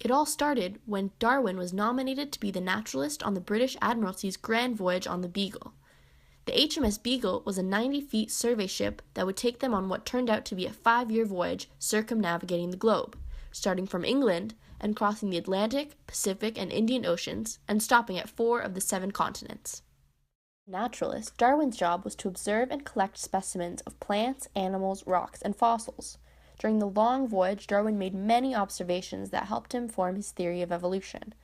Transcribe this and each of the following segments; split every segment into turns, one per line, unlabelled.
It all started when Darwin was nominated to be the naturalist on the British Admiralty's Grand Voyage on the Beagle. The HMS Beagle was a 90-feet survey ship that would take them on what turned out to be a 5-year voyage circumnavigating the globe, starting from England and crossing the Atlantic, Pacific, and Indian Oceans, and stopping at 4 of the 7 continents. Naturalist, Darwin's job was to observe and collect specimens of plants, animals, rocks, and fossils. During the long voyage, Darwin made many observations that helped him form his theory of evolution.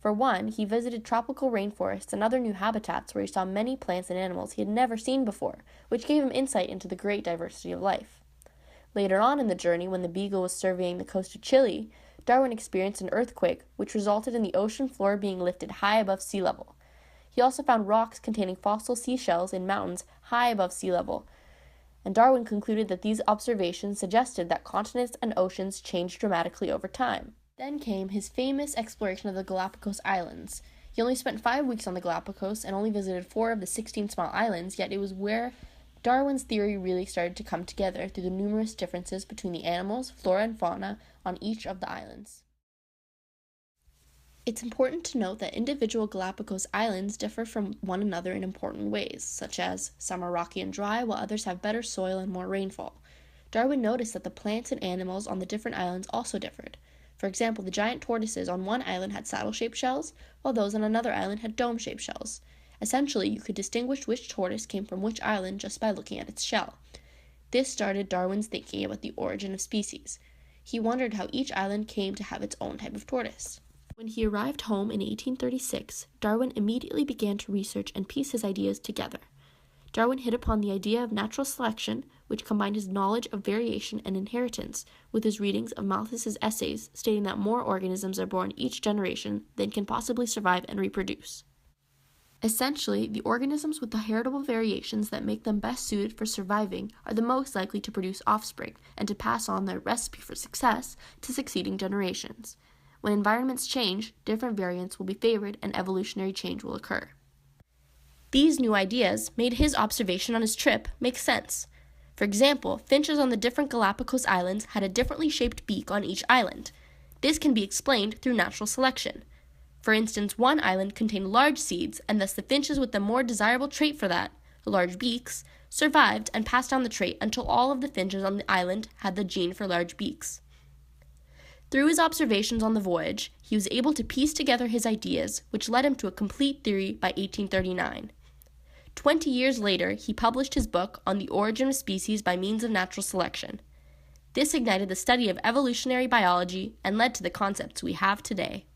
For one, he visited tropical rainforests and other new habitats where he saw many plants and animals he had never seen before, which gave him insight into the great diversity of life. Later on in the journey, when the Beagle was surveying the coast of Chile, Darwin experienced an earthquake, which resulted in the ocean floor being lifted high above sea level. He also found rocks containing fossil seashells in mountains high above sea level, and Darwin concluded that these observations suggested that continents and oceans changed dramatically over time. Then came his famous exploration of the Galapagos Islands. He only spent 5 weeks on the Galapagos and only visited 4 of the 16 small islands, yet it was where Darwin's theory really started to come together through the numerous differences between the animals, flora, and fauna on each of the islands. It's important to note that individual Galapagos Islands differ from one another in important ways, such as some are rocky and dry, while others have better soil and more rainfall. Darwin noticed that the plants and animals on the different islands also differed. For example, the giant tortoises on one island had saddle-shaped shells, while those on another island had dome-shaped shells. Essentially, you could distinguish which tortoise came from which island just by looking at its shell. This started Darwin's thinking about the origin of species. He wondered how each island came to have its own type of tortoise. When he arrived home in 1836, Darwin immediately began to research and piece his ideas together. Darwin hit upon the idea of natural selection, which combined his knowledge of variation and inheritance with his readings of Malthus's essays stating that more organisms are born each generation than can possibly survive and reproduce. Essentially, the organisms with the heritable variations that make them best suited for surviving are the most likely to produce offspring and to pass on their recipe for success to succeeding generations. When environments change, different variants will be favored and evolutionary change will occur. These new ideas made his observation on his trip make sense. For example, finches on the different Galapagos Islands had a differently shaped beak on each island. This can be explained through natural selection. For instance, one island contained large seeds, and thus the finches with the more desirable trait for that, the large beaks, survived and passed down the trait until all of the finches on the island had the gene for large beaks. Through his observations on the voyage, he was able to piece together his ideas, which led him to a complete theory by 1839. 20 years later, he published his book on the origin of species by means of natural selection. This ignited the study of evolutionary biology and led to the concepts we have today.